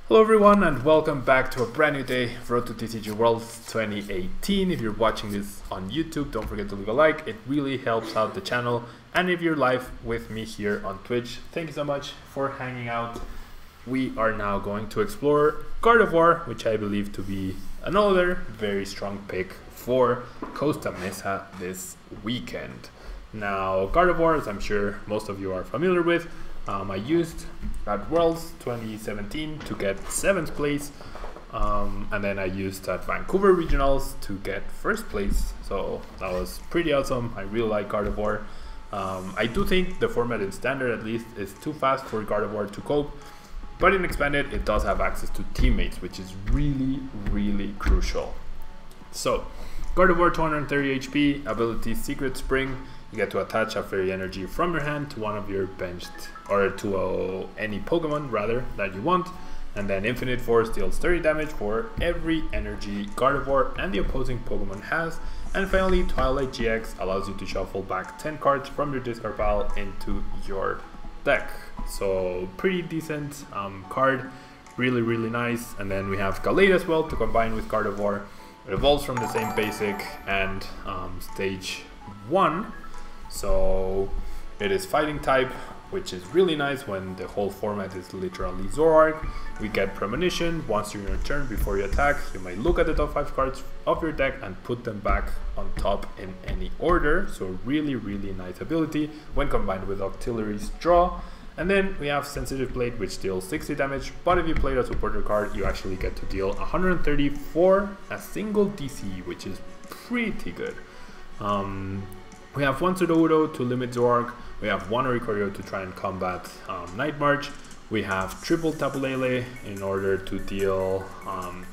Hello everyone and welcome back to a brand new day, Road to TCG Worlds 2018. If you're watching this on YouTube, don't forget to leave a like, it really helps out the channel. And if you're live with me here on Twitch, thank you so much for hanging out. We are now going to explore Gardevoir, which I believe to be another very strong pick for Costa Mesa this weekend. Now Gardevoir, as I'm sure most of you are familiar with, I used at Worlds 2017 to get 7th place, and then I used at Vancouver Regionals to get 1st place, so that was pretty awesome. I really like Gardevoir. I do think the format in Standard at least is too fast for Gardevoir to cope, but in Expanded it does have access to teammates, which is really crucial. So Gardevoir 230 HP, ability Secret Spring. You get to attach a fairy energy from your hand to one of your benched, or to any Pokemon rather that you want, and then Infinite Force deals 30 damage for every energy Gardevoir and the opposing Pokemon has. And finally, Twilight GX allows you to shuffle back 10 cards from your discard pile into your deck. So pretty decent card, really nice. And then we have Gallade as well to combine with Gardevoir. It evolves from the same basic and stage 1. So it is fighting type, which is really nice when the whole format is literally Zoroark. We get Premonition. Once during your turn before you attack, you may look at the top 5 cards of your deck and put them back on top in any order. So really nice ability when combined with Octillery's Draw. And then we have Sensitive Blade, which deals 60 damage, but if you played a supporter card, you actually get to deal 130 for a single DC, which is pretty good. We have one Sudowoodo to limit Zoroark. We have one Oricorio to try and combat Night March. We have triple Tapu Lele in order to deal,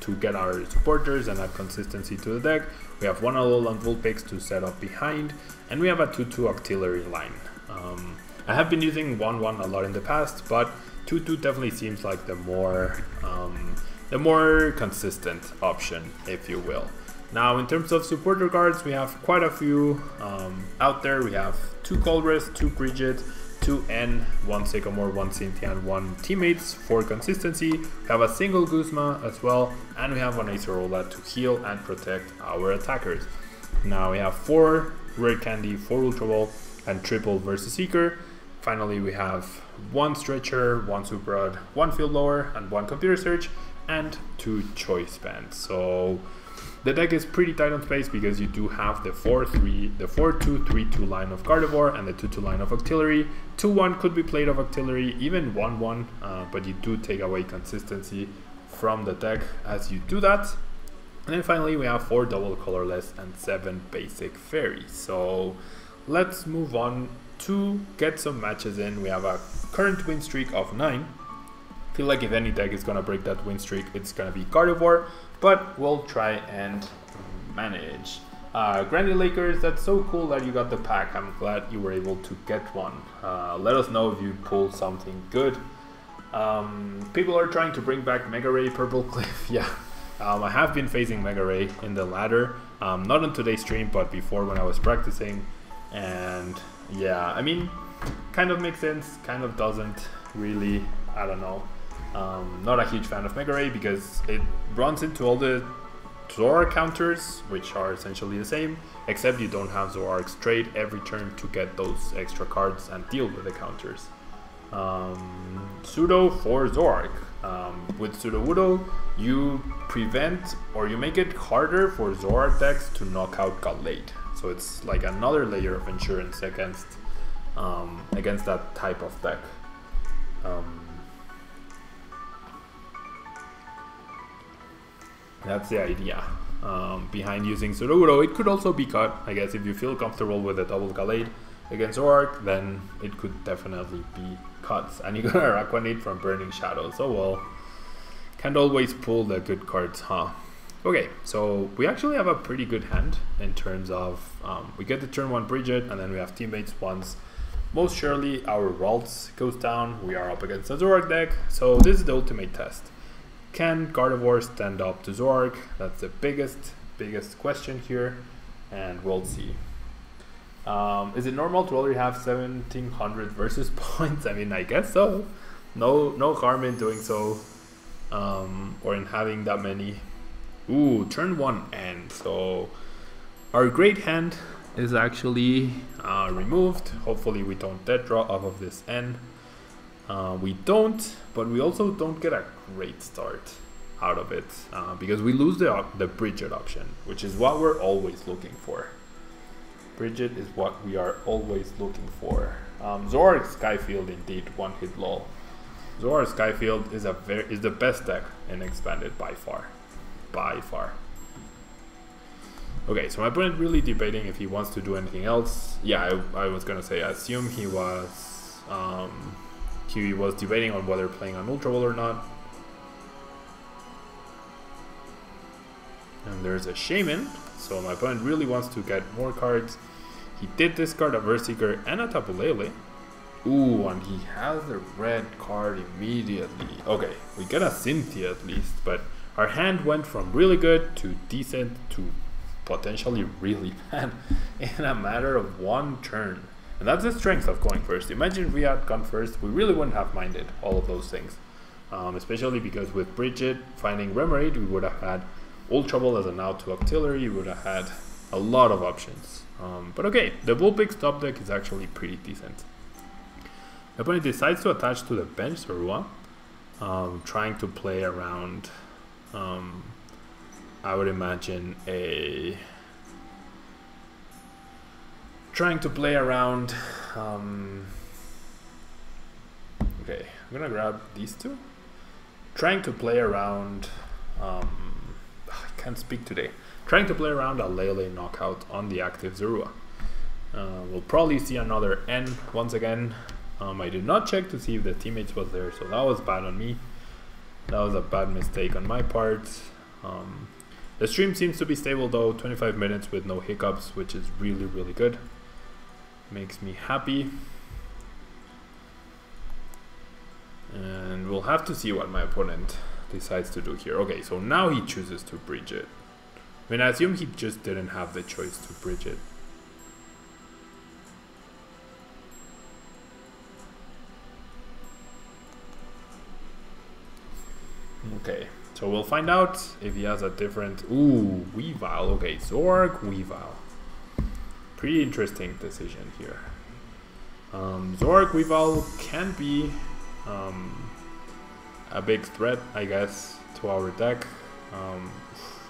to get our supporters and add consistency to the deck. We have one Alolan Vulpix to set up behind, and we have a 2-2 Octillery line. I have been using 1-1 a lot in the past, but 2-2 definitely seems like the more consistent option, if you will. Now, in terms of supporter cards, we have quite a few out there. We have 2 Colress, 2 Brigid, 2 N, 1 Sycamore, 1 Cynthia, and 1 Teammates for consistency. We have a single Guzma as well, and we have an Acerola to heal and protect our attackers. Now we have 4 Rare Candy, 4 Ultra Ball, and triple Versus Seeker. Finally, we have 1 Stretcher, 1 Super Rod, 1 Field Blower, and 1 Computer Search, and 2 Choice Bands. So the deck is pretty tight on space because you do have the 4-2-3-2 line of Gardevoir and the 2-2 line of Octillery. 2-1 could be played of Octillery, even 1-1, but you do take away consistency from the deck as you do that. And then finally we have 4 double colorless and 7 basic fairies. So let's move on to get some matches in. We have a current win streak of 9. I feel like if any deck is gonna break that win streak, it's gonna be Gardevoir, but we'll try and manage. Granny Lakers, that's so cool that you got the pack. I'm glad you were able to get one. Let us know if you pulled something good. People are trying to bring back Mega Ray Purple Cliff. Yeah, I have been facing Mega Ray in the ladder, not on today's stream, but before when I was practicing. And yeah, I mean, kind of makes sense, kind of doesn't really, I don't know. Not a huge fan of Mega Ray because it runs into all the Zoroark counters, which are essentially the same, except you don't have Zoroark's trade every turn to get those extra cards and deal with the counters. Pseudo for Zoroark. With Sudowoodo, you prevent or you make it harder for Zoroark decks to knock out Gallade. So it's like another layer of insurance against that type of deck. That's the idea behind using Sudowoodo. It could also be cut, I guess. If you feel comfortable with a double Gallade against Zoroark, then it could definitely be cut. And you got a Araquanid from Burning Shadow, so well, can't always pull the good cards, huh? Okay, so we actually have a pretty good hand in terms of we get the turn 1 Bridget, and then we have teammates once. Most surely our Ralts goes down. We are up against a Zoroark deck, so this is the ultimate test. Can Gardevoir stand up to Zoroark? That's the biggest question here, and we'll see. Is it normal to already have 1700 versus points? I mean, I guess so. No harm in doing so. or in having that many. Ooh, turn 1 end. So our great hand is actually removed. Hopefully we don't dead draw off of this end. We don't, but we also don't get a great start out of it because we lose the Bridget option, which is what we're always looking for. Bridget is what we are always looking for. Zoroark Skyfield, indeed, one hit lol. Zoroark Skyfield is the best deck in Expanded by far. By far. Okay, so my opponent really debating if he wants to do anything else. Yeah, I was gonna say, I assume he was debating on whether playing an Ultra Ball or not. And there's a Shaman, so my opponent really wants to get more cards. He did discard a Versiker and a Tapu Lele. Ooh, and he has the red card immediately. Okay, we get a Cynthia at least, but our hand went from really good to decent to potentially really bad in a matter of one turn. And that's the strength of going first. Imagine if we had gone first, we really wouldn't have minded all of those things. Especially because with Bridget finding Remoraid, we would have had Ultra Ball as an out to Octillery, we would have had a lot of options. But okay, the Vulpix top deck is actually pretty decent. The opponent decides to attach to the bench Zorua, trying to play around, I would imagine trying to play around, okay, I'm gonna grab these two. Trying to play around, I can't speak today. Trying to play around a Lele knockout on the active Zorua. We'll probably see another N once again. I did not check to see if the teammates was there, so that was bad on me. That was a bad mistake on my part. The stream seems to be stable though, 25 minutes with no hiccups, which is really, really good. Makes me happy. And we'll have to see what my opponent decides to do here. Okay, so now he chooses to bridge it. I mean, I assume he just didn't have the choice to bridge it. Okay, so we'll find out if he has a different... Ooh, Weavile. Okay, Zoroark Weavile. Pretty interesting decision here. Zoroark Weavile can be a big threat, I guess, to our deck.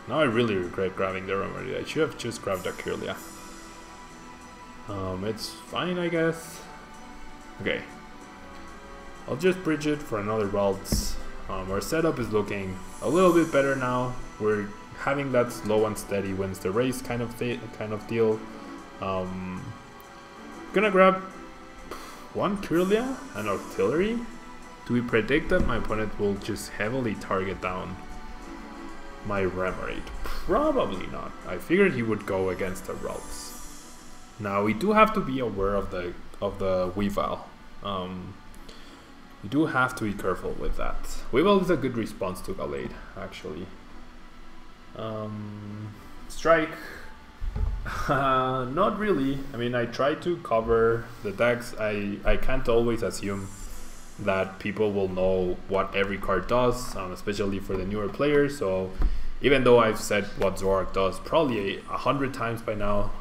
Now I really regret grabbing the Remoraid. I should have just grabbed a Kirlia. It's fine, I guess. Okay. I'll just bridge it for another Waltz. Our setup is looking a little bit better now. We're having that slow and steady wins the race kind of deal. Gonna grab one Kirlia and Octillery. Do we predict that my opponent will just heavily target down my Remoraid? Probably not. I figured he would go against the Ralts. Now we do have to be aware of the Weavile. You do have to be careful with that. Weavile is a good response to Gallade, actually. Strike. Not really. I mean, I try to cover the decks. I can't always assume that people will know what every card does, especially for the newer players. So even though I've said what Zoroark does probably 100 times by now,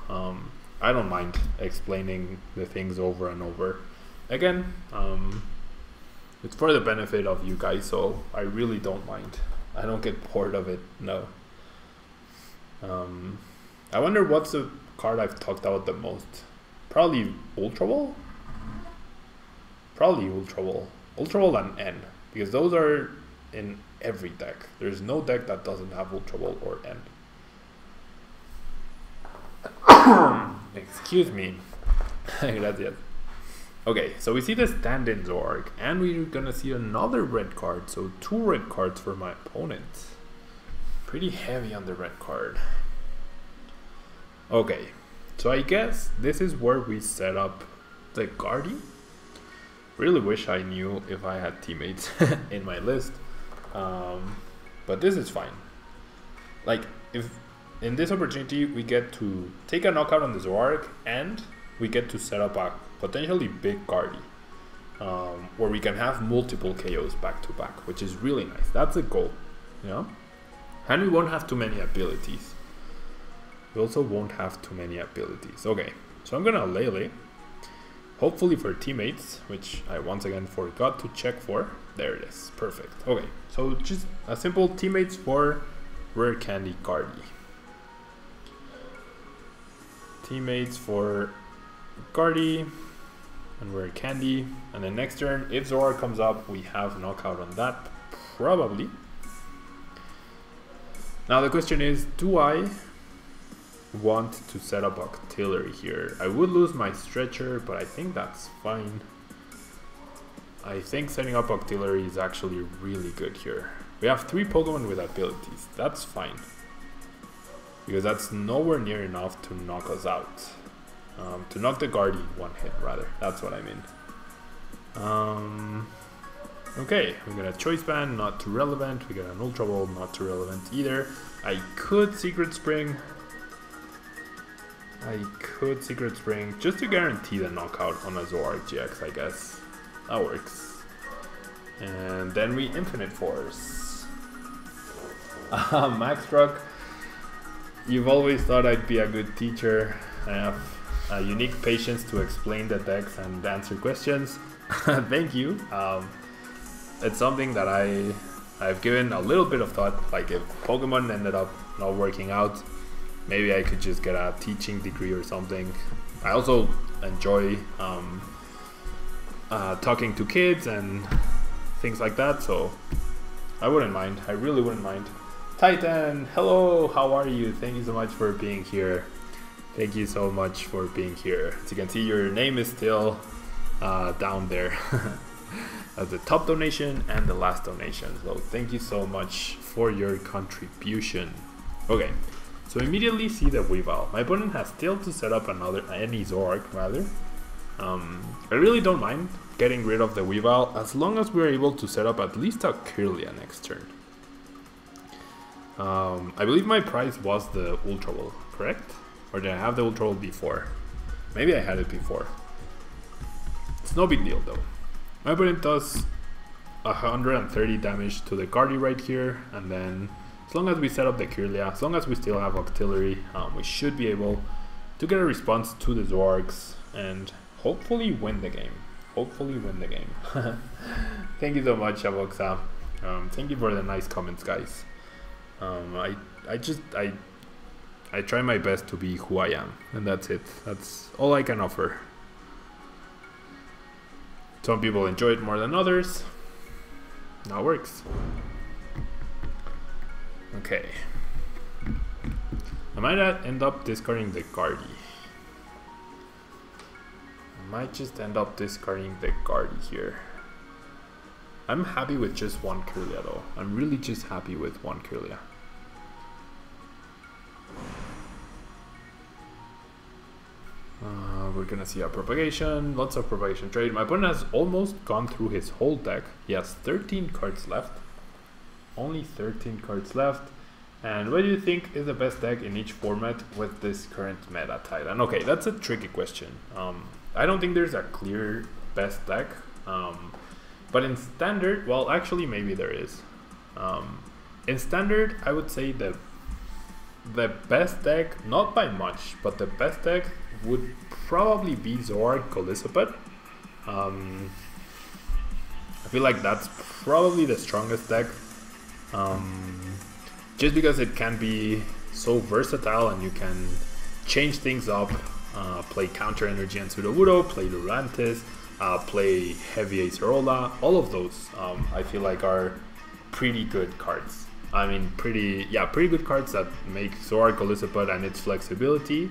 I don't mind explaining the things over and over again. It's for the benefit of you guys, so I really don't mind. I don't get bored of it, no. I wonder what's the card I've talked about the most. Probably Ultra Ball? Probably Ultra Ball. Ultra Ball and N, because those are in every deck. There's no deck that doesn't have Ultra Ball or N. Excuse me. Gracias. Okay, so we see the stand-in Zoroark, and we're gonna see another red card, so 2 red cards for my opponent. Pretty heavy on the red card. Okay, so I guess this is where we set up the Guardy. Really wish I knew if I had teammates in my list, but this is fine. Like, if in this opportunity we get to take a knockout on the Zoroark, and we get to set up a potentially big Guardy. where we can have multiple KOs back to back, which is really nice. That's a goal, you know? And we won't have too many abilities. We also won't have too many abilities. Okay, so I'm gonna Lele. Hopefully for teammates, which I once again forgot to check for. There it is, perfect. Okay, so just a simple teammates for Rare Candy Guardy. Teammates for Guardy and Rare Candy. And then next turn, if Zoroark comes up, we have knockout on that, probably. Now the question is, do I want to set up Octillery here? I would lose my Stretcher, but I think that's fine. I think setting up Octillery is actually really good here. We have 3 Pokemon with abilities, that's fine. Because that's nowhere near enough to knock us out. To knock the Guardy in one hit, rather. That's what I mean. Okay, we got a Choice Band, not too relevant. We got an Ultra Ball, not too relevant either. I could Secret Spring. Just to guarantee the knockout on a Zoroark GX, I guess. That works. And then we Infinite Force. Max Truck. You've always thought I'd be a good teacher. I have a unique patience to explain the decks and answer questions. Thank you. It's something that I've given a little bit of thought. Like if Pokemon ended up not working out, maybe I could just get a teaching degree or something. I also enjoy talking to kids and things like that, so I wouldn't mind. I really wouldn't mind. Titan, hello, how are you? Thank you so much for being here. Thank you so much for being here. As you can see, your name is still down there. As the top donation and the last donation. So thank you so much for your contribution. Okay, so immediately see the Weavile. My opponent has still to set up any Zoroark rather. I really don't mind getting rid of the Weavile as long as we're able to set up at least a Kirlia next turn. I believe my prize was the Ultra Ball, correct? Or did I have the Ultra Ball before? Maybe I had it before. It's no big deal though. My opponent does 130 damage to the Guardy right here, and then as long as we set up the Kirlia, as long as we still have Octillery, we should be able to get a response to the Zoroarks and hopefully win the game. Thank you so much, Avoxa. Thank you for the nice comments, guys. I try my best to be who I am, and that's it. That's all I can offer. Some people enjoy it more than others. That works. Okay. I might end up discarding the Guardy. I might just end up discarding the Guardy here. I'm happy with just one Kirlia though. I'm really just happy with one Kirlia. We're gonna see a propagation, lots of propagation trade. My opponent has almost gone through his whole deck. He has 13 cards left. Only 13 cards left. And what do you think is the best deck in each format with this current meta, Titan? Okay, that's a tricky question. I don't think there's a clear best deck. But in standard, well, actually maybe there is. In standard, I would say the best deck, not by much, but the best deck would probably be Zoroark Golisopet. I feel like that's probably the strongest deck. Just because it can be so versatile and you can change things up, play Counter Energy and Sudowoodo, play Lurantis, play Heavy Acerola. All of those I feel like are pretty good cards. I mean, pretty good cards that make Zoroark Golisopet and its flexibility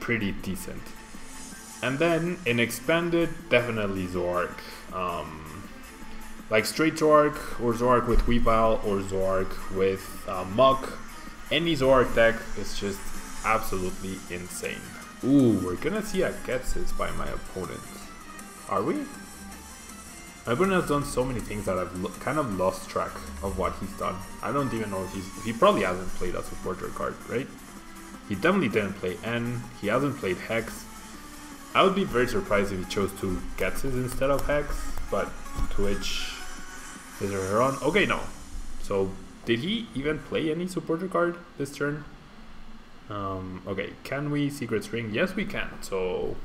pretty decent. And then in expanded, definitely Zoroark. Like straight Zoroark, or Zoroark with Weavile, or Zoroark with Muk. Any Zoroark deck is just absolutely insane. Ooh, we're gonna see a Getsis by my opponent. Are we? My opponent has done so many things that I've kind of lost track of what he's done. I don't even know if he probably hasn't played a supporter card, right? He definitely didn't play N, he hasn't played Hex. I would be very surprised if he chose to Getsis instead of Hex. but Twitch is her on. Okay, no. So did he even play any supporter card this turn? Okay, can we Secret String? Yes, we can. So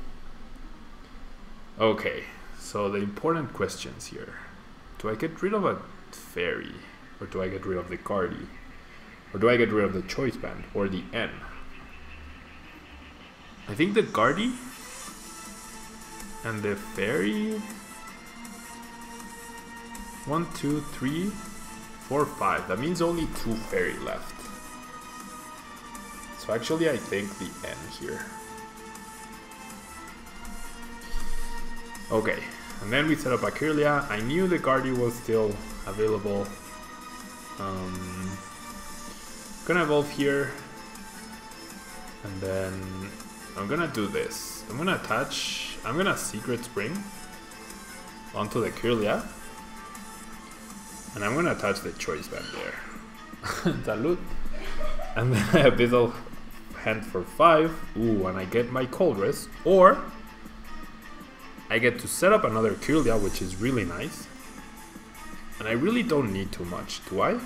okay, so the important questions here: do I get rid of a fairy, or do I get rid of the Guardy, or do I get rid of the choice band or the N? I think the Guardy and the fairy. 1, 2, 3, 4, 5. That means only 2 fairy left. So actually I think the N here. Okay, and then we set up Akirlia. I knew the Guardy was still available. Gonna evolve here. And then I'm gonna do this. I'm gonna Secret Spring onto the Akirlia. And I'm gonna attach the choice band there. Salud. And then I have Abyssal Hand for 5. Ooh, and I get my Colress. Or I get to set up another Kirlia, which is really nice. And I really don't need too much, do I?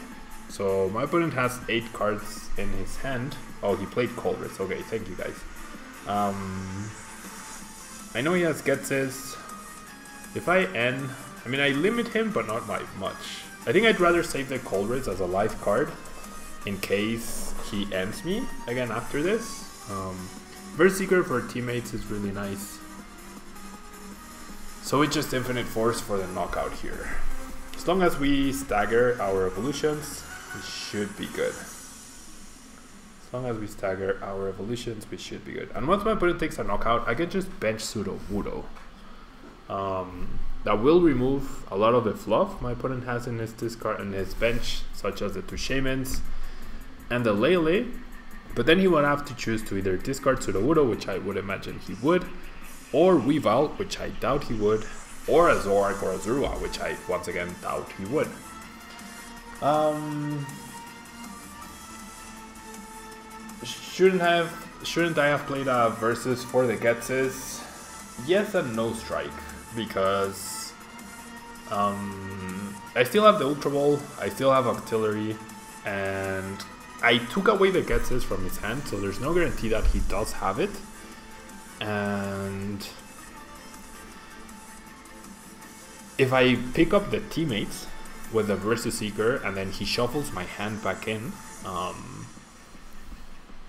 So my opponent has 8 cards in his hand. Oh, he played Colress. Okay, thank you guys. I know he has Getzes. If I N, I mean I limit him, but not by much. I think I'd rather save the Colress as a life card in case he ends me again after this. Verseeker for teammates is really nice. So it's just Infinite Force for the knockout here. As long as we stagger our evolutions, we should be good. As long as we stagger our evolutions, we should be good. And once my opponent takes a knockout, I can just bench Sudowoodo. That will remove a lot of the fluff my opponent has in his discard and his bench, such as the 2 Shamans and the Lele. But then he would have to choose to either discard Sudowoodo, which I would imagine he would, or Weavile, which I doubt he would, or a Zoroark or a Zorua, which I once again doubt he would. Shouldn't I have played a Versus for the Getzes? Yes and no, Strike, because I still have the Ultra Ball, I still have Octillery, and I took away the Getzes from his hand, so there's no guarantee that he does have it. And if I pick up the teammates with the Versus Seeker and then he shuffles my hand back in,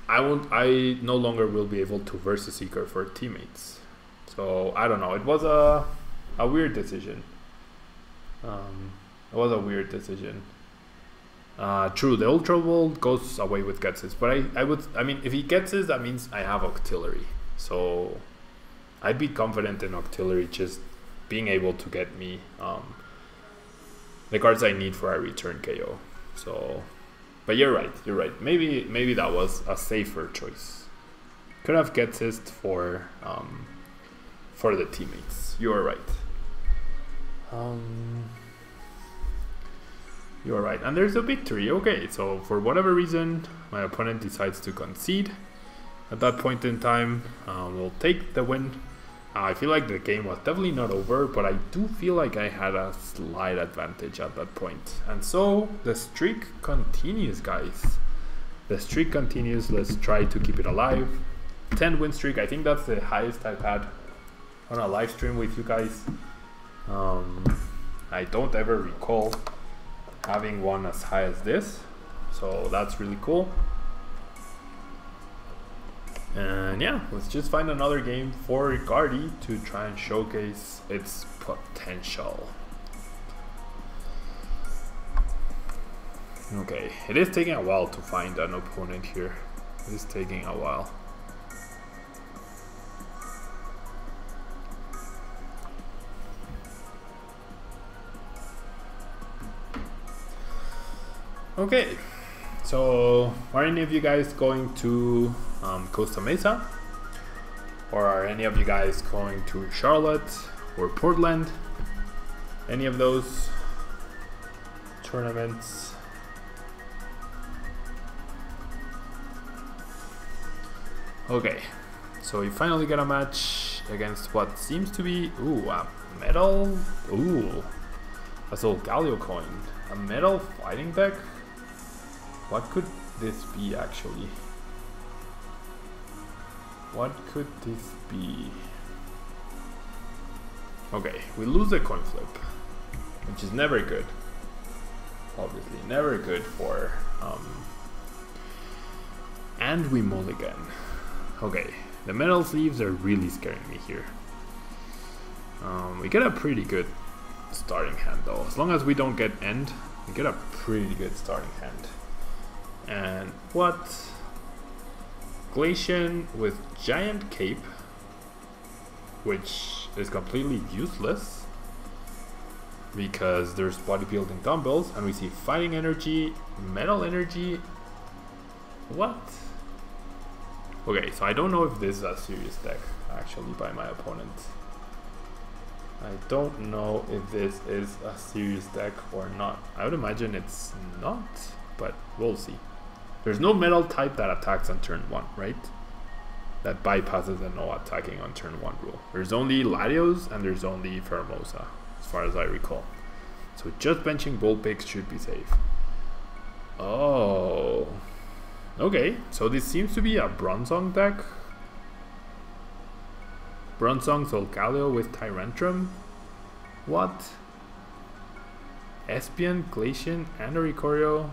I no longer will be able to Versus Seeker for teammates. So I don't know. It was a weird decision. It was a weird decision. True, the Ultra Ball goes away with Getzes, but I mean, if he Getzes, that means I have Octillery. So I'd be confident in Octillery just being able to get me the cards I need for a return KO. So, but you're right. Maybe that was a safer choice. Could have Getzes for the teammates. You are right. You are right. And there's a victory. Okay, so for whatever reason, my opponent decides to concede. At that point in time, we'll take the win. I feel like the game was definitely not over, but I do feel like I had a slight advantage at that point. And so the streak continues, guys. The streak continues. Let's try to keep it alive. 10 win streak. I think that's the highest I've had on a live stream with you guys. I don't ever recall having one as high as this, so that's really cool. And yeah, let's just find another game for Guardy to try and showcase its potential. Okay, it is taking a while to find an opponent here. It is taking a while. Okay, so are any of you guys going to Costa Mesa? Or are any of you guys going to Charlotte or Portland? Any of those tournaments? Okay, so we finally got a match against what seems to be, ooh, a metal, ooh, a Solgaleo coin, a metal fighting deck. What could this be actually? What could this be? Okay, we lose a coin flip, which is never good. Obviously, never good for. And we mulligan. Okay, the metal sleeves are really scaring me here. We get a pretty good starting hand though. As long as we don't get end, we get a pretty good starting hand. And what? Glacian with Giant Cape, which is completely useless because there's bodybuilding dumbbells, and we see fighting energy, metal energy. What? Okay, so I don't know if this is a serious deck actually by my opponent. I don't know if this is a serious deck or not. I would imagine it's not, but we'll see. There's no metal type that attacks on turn 1, right? That bypasses the no attacking on turn 1 rule. There's only Latios and there's only Fermosa, as far as I recall. So just benching Bullpix should be safe. Oh. Okay, so this seems to be a Bronzeong deck. Bronzeong Solgaleo with Tyrantrum. What? Espion, Glacian, and Oricorio.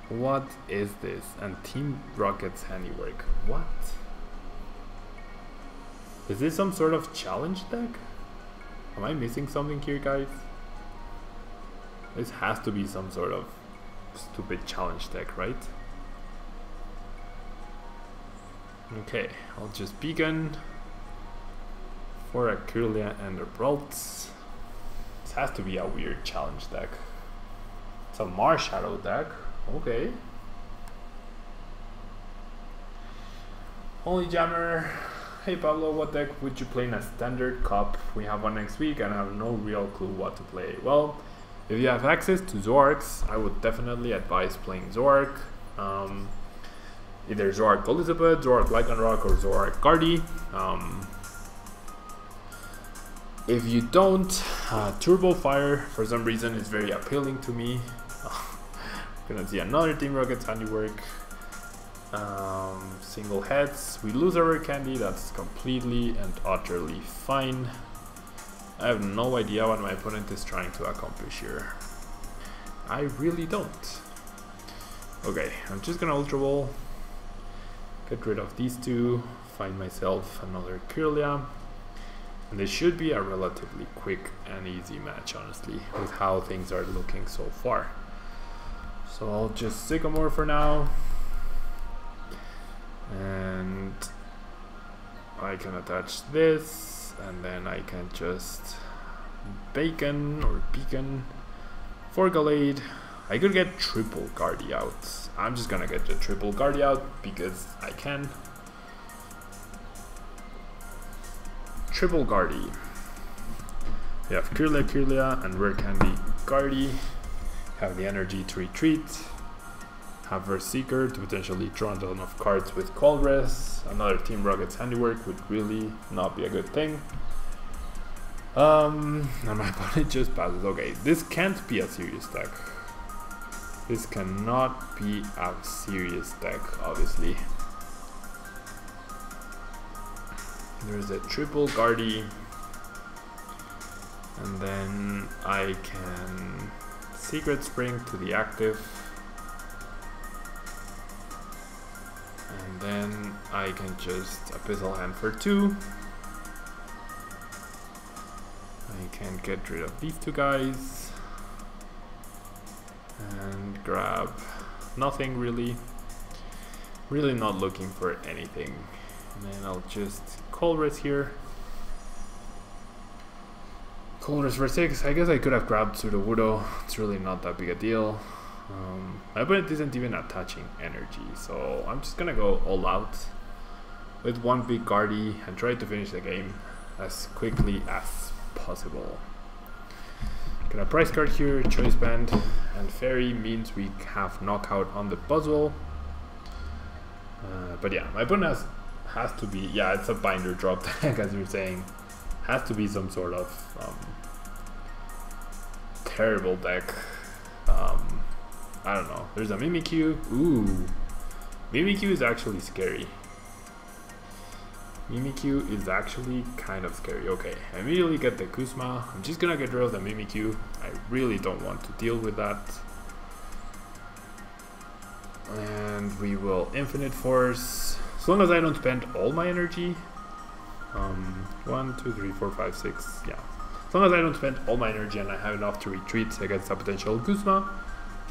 What is this? And Team Rocket's handiwork. What? Is this some sort of challenge deck? Am I missing something here, guys? This has to be some sort of stupid challenge deck, right? Okay, I'll just beacon for a Kirlia and a Broltz. This has to be a weird challenge deck. It's a Marshadow deck. Okay. Holy Jammer. Hey Pablo, what deck would you play in a standard cup? We have one next week and I have no real clue what to play. Well, if you have access to Zoroarks, I would definitely advise playing Zoroark. Either Zoroark Elizabeth, Zoroark Lycanroc, or Zoroark Guardy. If you don't, Turbo Fire for some reason is very appealing to me. Gonna see another Team Rocket's handiwork. Single heads. We lose our candy. That's completely and utterly fine. I have no idea what my opponent is trying to accomplish here. I really don't. Okay, I'm just gonna Ultra Ball. Get rid of these two. Find myself another Kirlia. And this should be a relatively quick and easy match, honestly, with how things are looking so far. So I'll just Sycamore for now. And I can attach this, and then I can just Beacon for Gallade. I could get triple Guardy out. I'm just gonna get the triple Guardy out because I can. Triple Guardy. We have Kirlia, and Rare Candy Guardy. Have the energy to retreat. Have Verseeker to potentially draw a ton of cards with Colress. Another Team Rocket's handiwork would really not be a good thing. And my opponent just passes. Okay, this can't be a serious deck. This cannot be a serious deck, obviously. There's a triple Guardy. And then I can Secret Spring to the active. And then I can just Abyssal Hand for 2. I can get rid of these two guys. And grab nothing really. Really not looking for anything. And then I'll just Colress here. Colress for 6. I guess I could have grabbed Sudowoodo. It's really not that big a deal. My opponent isn't even attaching energy, so I'm just gonna go all out with one big Guardy and try to finish the game as quickly as possible. Get a price card here, Choice Band, and Fairy means we have knockout on the puzzle. But yeah, my opponent has to be, yeah, it's a binder drop deck, as you're saying. Has to be some sort of terrible deck. I don't know. There's a Mimikyu. Ooh, Mimikyu is actually scary. Mimikyu is actually kind of scary. Okay, I immediately get the Kuzma. I'm just gonna get rid of the Mimikyu. I really don't want to deal with that. And we will Infinite Force. As long as I don't spend all my energy. 1, 2, 3, 4, 5, 6. Yeah. As long as I don't spend all my energy and I have enough to retreat against a potential Kuzma,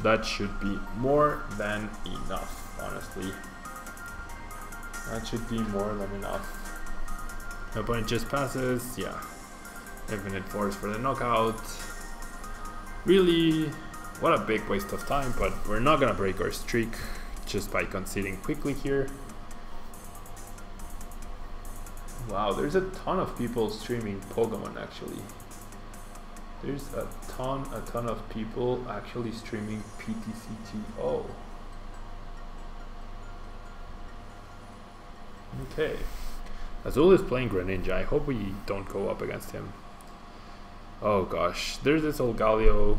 that should be more than enough, honestly. That should be more than enough. My opponent just passes, yeah. Infinite Force for the knockout. Really, what a big waste of time, but we're not gonna break our streak just by conceding quickly here. Wow, there's a ton of people streaming Pokemon actually. There's a ton of people actually streaming PTCGO. Okay. Azul is playing Greninja. I hope we don't go up against him. Oh gosh, there's this old Galio.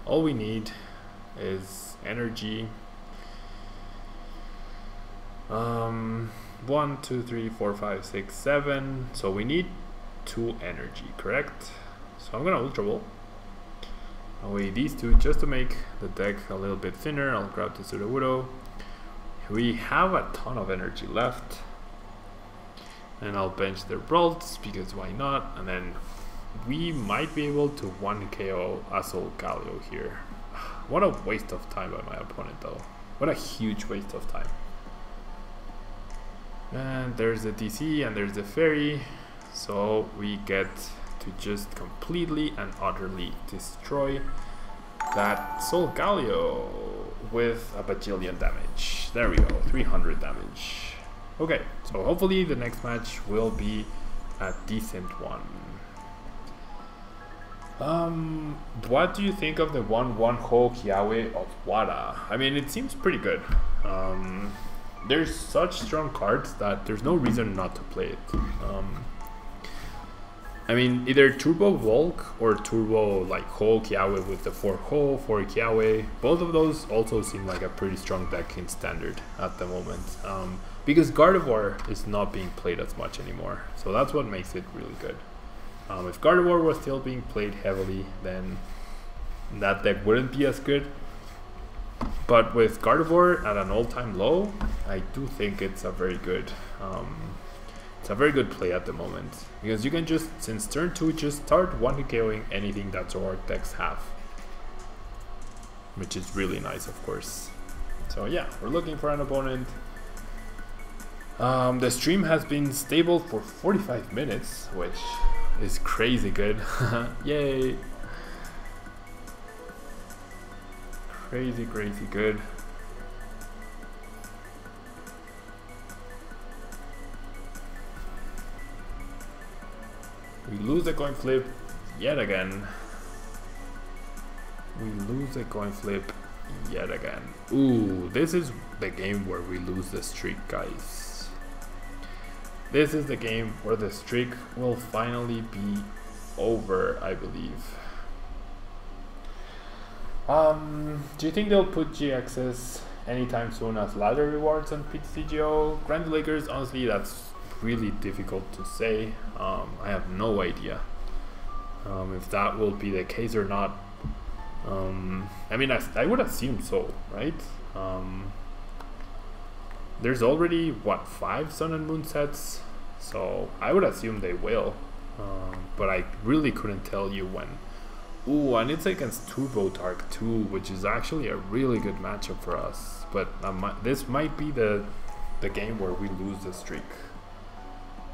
All we need is energy. 1, 2, 3, 4, 5, 6, 7. So we need 2 energy, correct? So I'm gonna Ultra Ball away these 2 just to make the deck a little bit thinner. I'll grab the Sudowoodo. We have a ton of energy left. And I'll bench their Brolts because why not? And then we might be able to 1 KO Azul Galio here. What a waste of time by my opponent though. What a huge waste of time. And there's the DC and there's the Fairy. So we get to just completely and utterly destroy that Solgaleo with a bajillion damage. There we go, 300 damage. Okay, so hopefully the next match will be a decent one. What do you think of the 1/1 Ho Kiawe of Wada? I mean, it seems pretty good. There's such strong cards that there's no reason not to play it. I mean, either Turbo Volk or Turbo like Ho Kiawe with the 4 Ho, 4 Kiawe. Both of those also seem like a pretty strong deck in Standard at the moment. Because Gardevoir is not being played as much anymore. So that's what makes it really good. If Gardevoir was still being played heavily, then that deck wouldn't be as good. But with Gardevoir at an all-time low, I do think it's a very good play at the moment. Because you can just, since turn 2, just start 1-KOing anything that Zoroark decks have. Which is really nice, of course. So yeah, we're looking for an opponent. The stream has been stable for 45 minutes, which is crazy good. Yay! Crazy good. We lose the coin flip yet again. We lose the coin flip yet again. Ooh, this is the game where we lose the streak, guys. This is the game where the streak will finally be over, I believe. Do you think they'll put GXs anytime soon as ladder rewards on PTCGO? Grand Lakers, honestly, that's really difficult to say. I have no idea if that will be the case or not. I mean, I would assume so, right? There's already, what, 5 Sun and Moon sets? So I would assume they will. But I really couldn't tell you when. Ooh, and it's against Turbo Dark too, which is actually a really good matchup for us. But this might be the game where we lose the streak.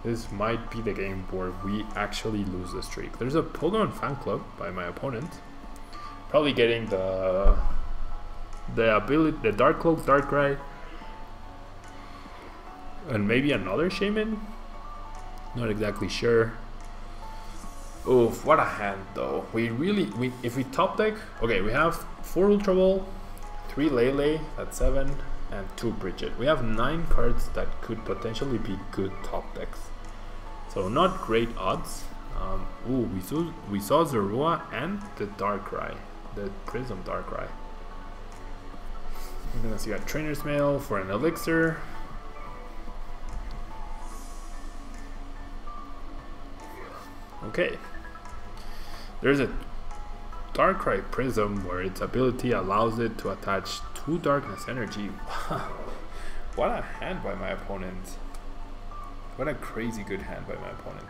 This might be the game where we actually lose the streak. There's a Pokemon fan club by my opponent. Probably getting the ability, the Dark Cloak, Darkrai, and maybe another Shaman. Not exactly sure. Oof, what a hand though. If we top deck, okay, we have 4 Ultra Ball, 3 Lele at 7, and 2 Bridget. We have 9 cards that could potentially be good top decks. So not great odds. Ooh, we saw Zoroark and the Darkrai, the Prism Darkrai. I'm gonna see a Trainer's Mail for an Elixir. Okay. There's a Darkrai Prism where its ability allows it to attach 2 Darkness Energy. What a hand by my opponent. What a crazy good hand by my opponent.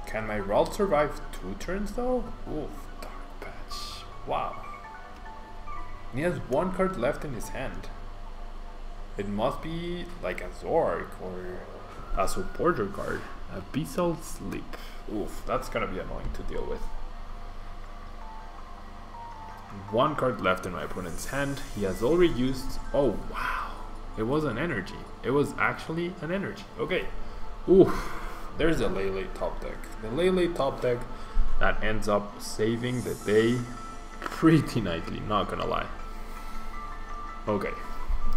Can my Ralts survive 2 turns though? Oof, Dark Patch. Wow. And he has 1 card left in his hand. It must be like a Zoroark or a supporter card. Abyssal Sleep. Oof, that's gonna be annoying to deal with. 1 card left in my opponent's hand. He has already used... Oh, wow. It was an energy. It was actually an energy. Okay. Oof. There's a Lele top deck. The Lele top deck that ends up saving the day pretty nicely, not gonna lie. Okay.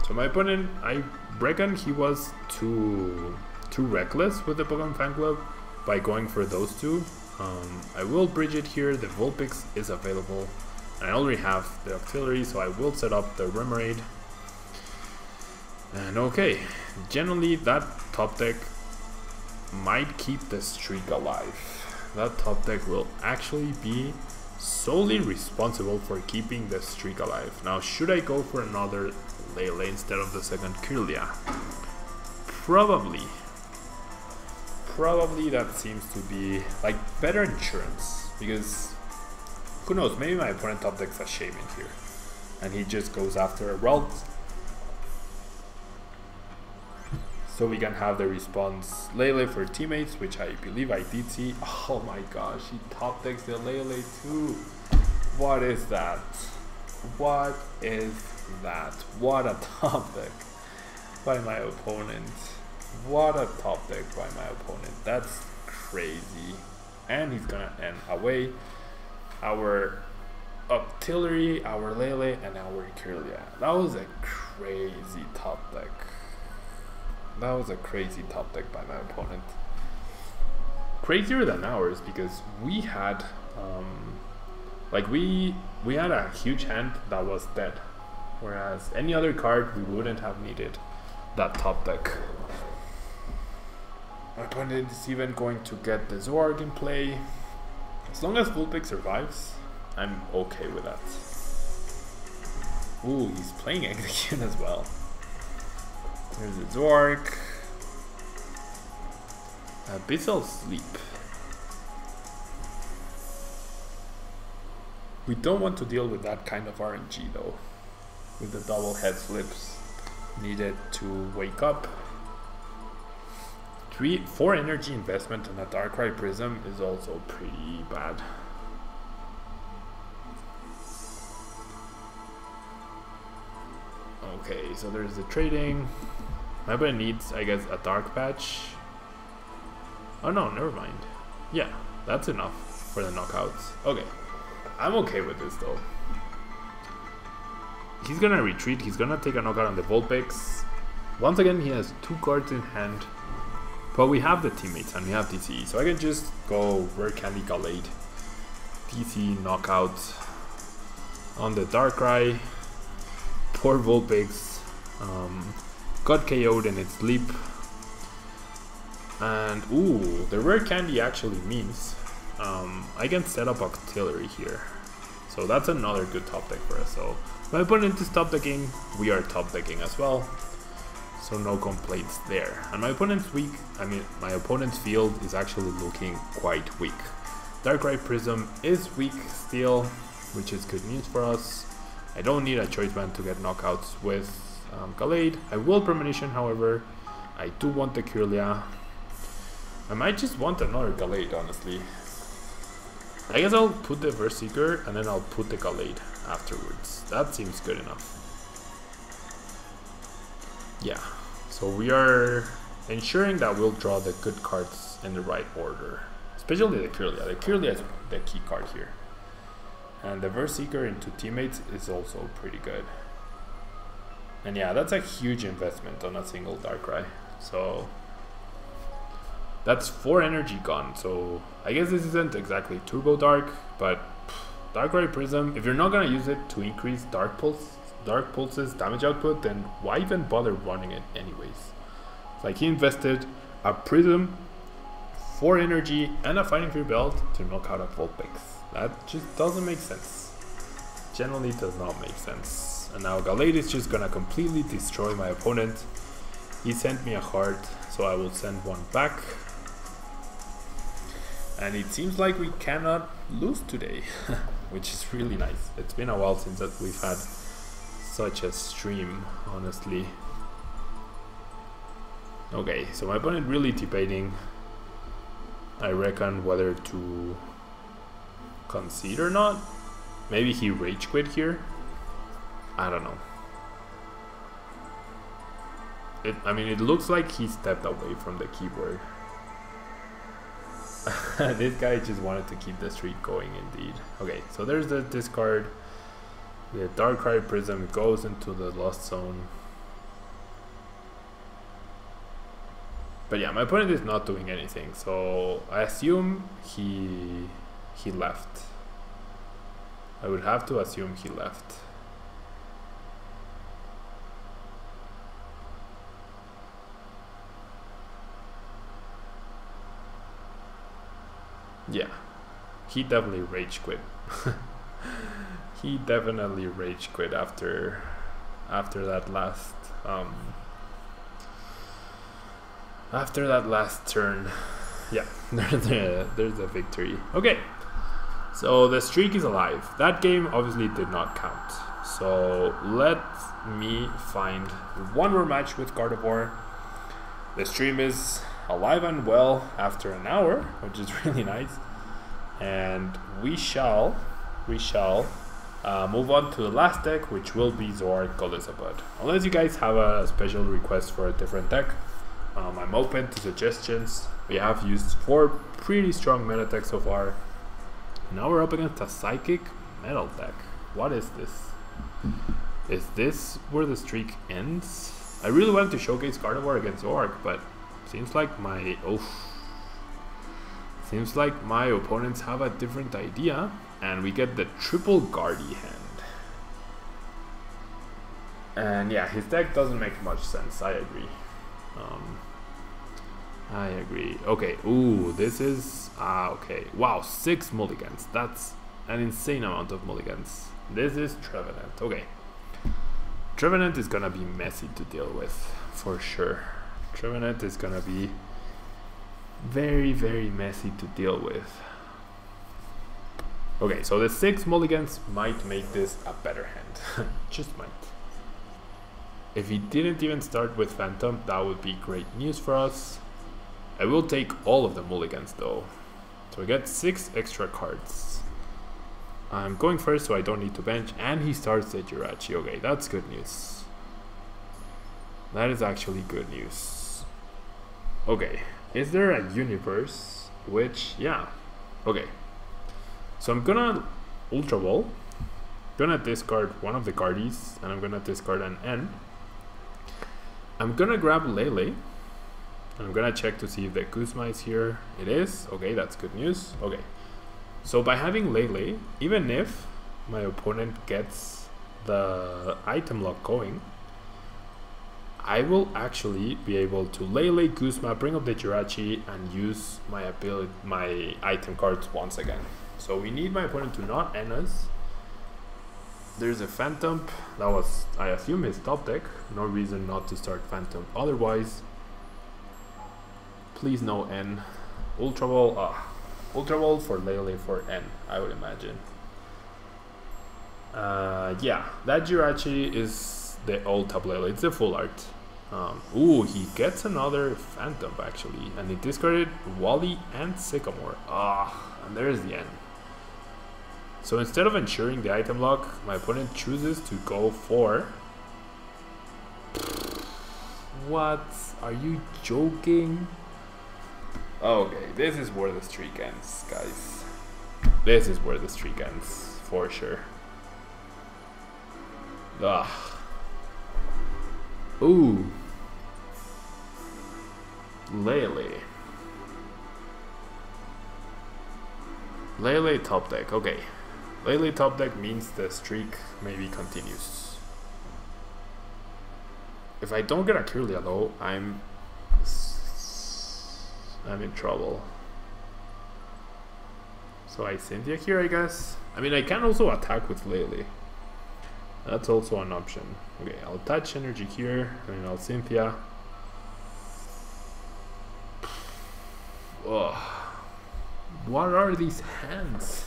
So my opponent, I reckon he was too reckless with the Pokemon Fan Club by going for those 2. I will bridge it here. The Vulpix is available. I already have the Octillery, so I will set up the Remoraid. And okay, generally that top deck might keep the streak alive. That top deck will actually be solely responsible for keeping the streak alive. Now, should I go for another Lele instead of the second Kirlia? Probably. Probably that seems to be like better insurance, because who knows, maybe my opponent top decks a Shaman here and he just goes after a Ralt, so we can have the response Lele for teammates, which I believe I did see. Oh my gosh, he top decks the Lele too. What is that? What is that? What a top deck by my opponent. What a top deck by my opponent. That's crazy. And he's gonna end away our Octillery, our Lele, and our Kirlia. That was a crazy top deck. That was a crazy top deck by my opponent. Crazier than ours, because we had we had a huge hand that was dead, whereas any other card we wouldn't have needed that top deck. My opponent is even going to get the Zoroark in play. As long as Vulpix survives, I'm okay with that. Ooh, he's playing Execute as well. There's the Zoroark. Abyssal Sleep. We don't want to deal with that kind of RNG though. With the double head flips needed to wake up. 4 energy investment on a Darkrai Prism is also pretty bad. Okay, so there's the trading. My opponent needs, I guess, a Dark Patch. Oh no, never mind. Yeah, that's enough for the knockouts. Okay, I'm okay with this though. He's gonna retreat, he's gonna take a knockout on the Vulpix. Once again, he has 2 cards in hand. But we have the teammates and we have DCE, so I can just go Rare Candy Gallade, DC knockout on the Darkrai. Poor Vulpix got KO'd in its sleep. And ooh, the Rare Candy actually means I can set up Octillery here. So that's another good top deck for us. So my opponent is top decking, we are top decking as well. So no complaints there. And my opponent's my opponent's field is actually looking quite weak. Darkrai Prism is weak still, which is good news for us. I don't need a Choice Band to get knockouts with Gallade. I will Premonition, however. I do want the Kirlia. I might just want another Gallade, honestly. I guess I'll put the Verseeker and then I'll put the Gallade afterwards. That seems good enough. Yeah, so we are ensuring that we'll draw the good cards in the right order. Especially the Kirlia. The Kirlia is the key card here. And the Verseeker into teammates is also pretty good. And yeah, that's a huge investment on a single Darkrai. So that's 4 energy gone. So I guess this isn't exactly Turbo Dark, but Darkrai Prism, if you're not gonna use it to increase Dark Pulse's damage output, then why even bother running it anyways? It's like he invested a Prism, 4 energy, and a Fighting Fear belt to knock out a Vulpix. That just doesn't make sense. Generally does not make sense. And now Gallade is just gonna completely destroy my opponent. He sent me a heart, so I will send one back. And it seems like we cannot lose today, which is really nice. It's been a while since that we've had such a stream, honestly. Okay, so my opponent really debating, I reckon, whether to concede or not. Maybe he rage quit here. I don't know. I mean, it looks like he stepped away from the keyboard. This guy just wanted to keep the streak going indeed. Okay, so there's the discard. The Darkrai Prism goes into the Lost Zone. But yeah, my opponent is not doing anything, so I assume he left. I would have to assume he left. Yeah, he definitely rage quit. He definitely rage quit after that last turn. Yeah, there's a victory. Okay, so the streak is alive. That game obviously did not count. So let me find one more match with Gardevoir. The stream is alive and well after an hour, which is really nice. And we shall move on to the last deck, which will be Zoroark GX. Unless you guys have a special request for a different deck, I'm open to suggestions. We have used 4 pretty strong meta decks so far. Now we're up against a Psychic Metal deck. What is this? Is this where the streak ends? I really wanted to showcase Gardevoir against Zoroark, but seems like my opponents have a different idea, and we get the triple Guardy hand. And yeah, his deck doesn't make much sense. I agree. Okay, ooh, this is okay. Wow, 6 mulligans. That's an insane amount of mulligans. This is Trevenant. Okay, Trevenant is gonna be messy to deal with for sure. Trevenant is gonna be very, very messy to deal with. Okay, so the 6 mulligans might make this a better hand. Just might. If he didn't even start with Phantom, that would be great news for us. I will take all of the mulligans though. So I get 6 extra cards. I'm going first, so I don't need to bench, and he starts the Jirachi. Okay, that's good news. That is actually good news. Okay, is there a universe which, yeah, okay. So I'm gonna Ultra Ball, gonna discard one of the Guardies, and I'm gonna discard an N. I'm gonna grab Lele, and I'm gonna check to see if the Guzma is here. It is. Okay, that's good news. Okay, so by having Lele, even if my opponent gets the item lock going, I will actually be able to Lele, Guzma, bring up the Jirachi, and use my item cards once again. So we need my opponent to not end us. There's a Phantom. That was, I assume, his top deck. No reason not to start Phantom otherwise. Please no N. Ultra Ball. Ultra Ball for Lele for N, I would imagine. Yeah, that Jirachi is the old Tablemon. It's the full art. Ooh, he gets another Phantom actually, and he discarded Wally and Sycamore. And there's the N. So instead of ensuring the item lock, my opponent chooses to go for... What? Are you joking? Okay, this is where the streak ends, guys. This is where the streak ends, for sure. Ooh. Lele. Lele top deck, okay. Lele top deck means the streak maybe continues. If I don't get a Kirlia though, I'm in trouble. So I Cynthia here, I guess. I mean, I can also attack with Lele. That's also an option. Okay, I'll attach energy here, and I'll Cynthia. Ugh. What are these hands?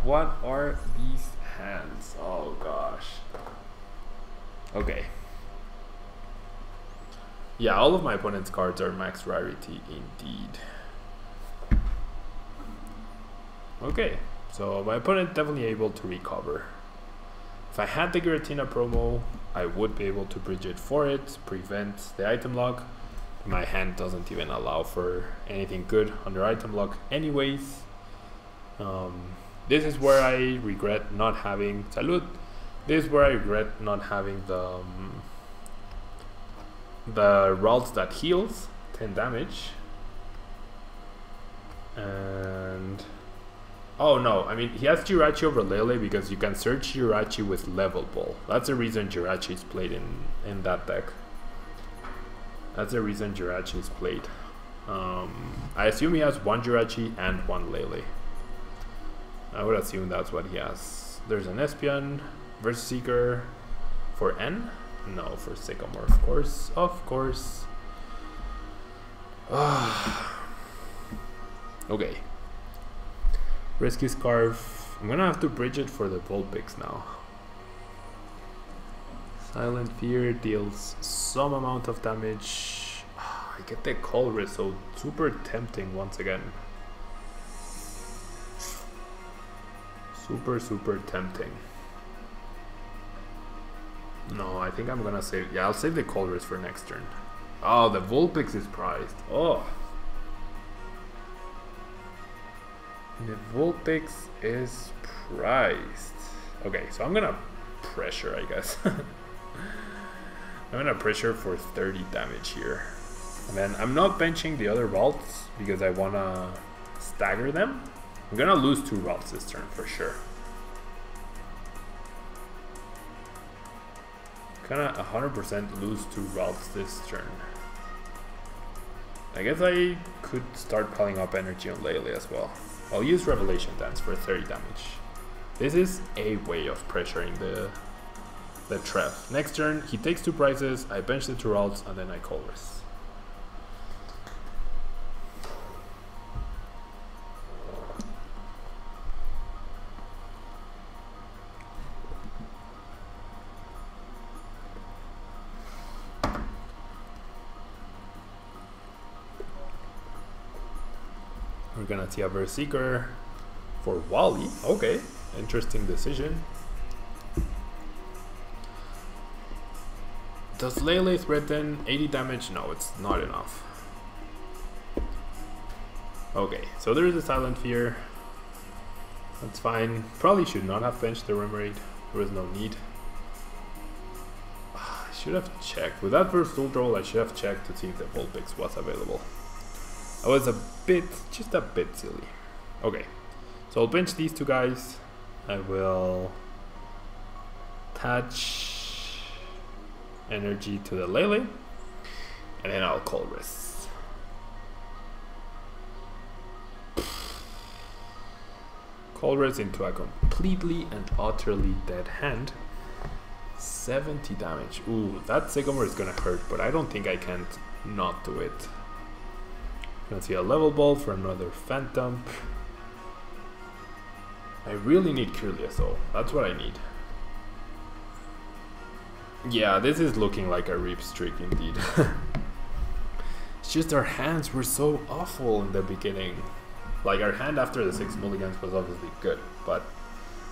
What are these hands? Oh gosh. Okay. Yeah, all of my opponent's cards are max rarity indeed. Okay, so my opponent definitely able to recover. If I had the Giratina promo, I would be able to bridge it for it, prevent the item lock. My hand doesn't even allow for anything good under item lock anyways. This is where I regret not having Salud. This is where I regret not having the Ralts that heals 10 damage. And oh no, I mean he has Jirachi over Lele because you can search Jirachi with level ball. That's the reason Jirachi is played in that deck. That's the reason Jirachi is played. I assume he has one Jirachi and one Lele. I would assume that's what he has. There's an Espion, Versus Seeker for N? No, for Sycamore, of course. Of course. Okay. Rescue Scarf. I'm gonna have to bridge it for the Vulpix now. Silent Fear deals some amount of damage. I get the Colress, so super tempting once again. Super tempting. No, I think I'm gonna save. Yeah, I'll save the Colress for next turn. Oh, the Vulpix is prized. Oh. The Vulpix is prized. Okay, so I'm gonna pressure, I guess. I'm gonna pressure for 30 damage here. And then I'm not benching the other Ralts because I wanna stagger them. I'm gonna lose 2 Ralts this turn for sure. Gonna 100% lose 2 Ralts this turn. I guess I could start piling up energy on Lele as well. I'll use Revelation Dance for 30 damage. This is a way of pressuring the Trev. Next turn, he takes 2 prizes, I bench the 2 Ralts, and then I Colress. We're gonna see a Berserker for Wally. Okay, interesting decision. Does Lele threaten 80 damage? No, it's not enough. Okay, so there is a Silent Fear. That's fine. Probably should not have benched the Remoraid. There was no need. I should have checked. With that first ult roll, I should have checked to see if the Vulpix was available. I was just a bit silly. Okay, so I'll bench these 2 guys. I will attach energy to the Lele, and then I'll Colress. Colress into a completely and utterly dead hand. 70 damage. Ooh, that Sycamore is gonna hurt, but I don't think I can't not do it. Gonna see a level ball for another Phantom. I really need Kirlia though. That's what I need. Yeah, this is looking like a Reap streak indeed. It's just our hands were so awful in the beginning. Like our hand after the 6 mulligans was obviously good, but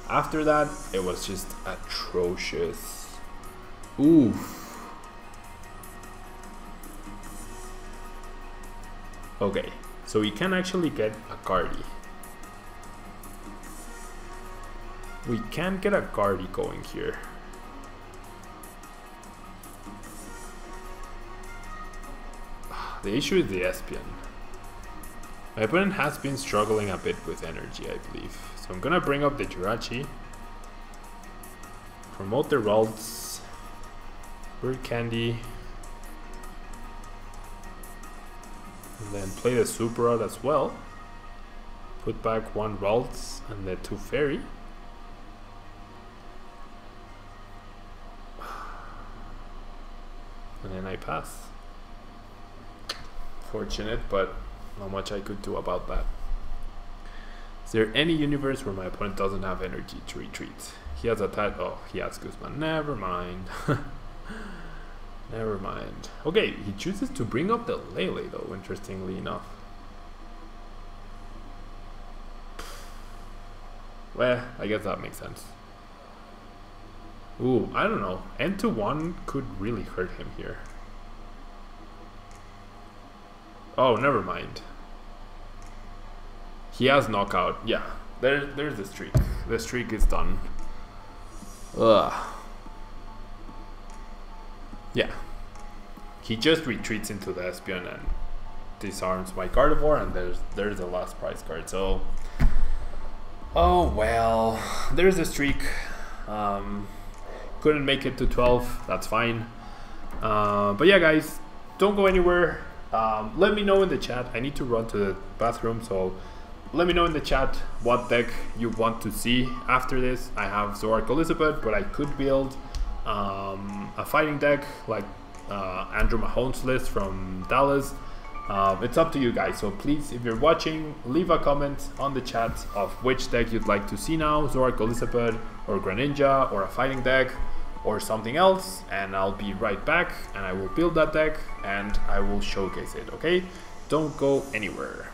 after that it was just atrocious. Oof. Okay, so we can actually get a Guardy. We can get a Guardy going here. The issue is the Espion. My opponent has been struggling a bit with energy, I believe. So I'm gonna bring up the Jirachi. Promote the Ralts. Bird Candy. And then play the Super Rod as well. Put back 1 Ralts and the 2 Fairy. And then I pass. Fortunate, but not much I could do about that. Is there any universe where my opponent doesn't have energy to retreat? He has a oh, he has Guzman. Never mind. Never mind. Okay, he chooses to bring up the Lele though, interestingly enough. Well, I guess that makes sense. Ooh, I don't know. N-1 could really hurt him here. Oh, never mind. He has knockout. Yeah, there's the streak. The streak is done. Ugh. Yeah. He just retreats into the Espion and disarms my Gardevoir, and there's the last prize card. So, oh well, there's the streak. Couldn't make it to 12. That's fine. But yeah, guys, don't go anywhere. Let me know in the chat. I need to run to the bathroom, so let me know in the chat what deck you want to see after this. I have Zoroark Elizabeth, but I could build a fighting deck like Andrew Mahone's list from Dallas. It's up to you guys, so please, if you're watching, leave a comment on the chat of which deck you'd like to see now, Zoroark Elizabeth or Greninja or a fighting deck or something else, and I'll be right back and I will build that deck and I will showcase it, okay? Don't go anywhere.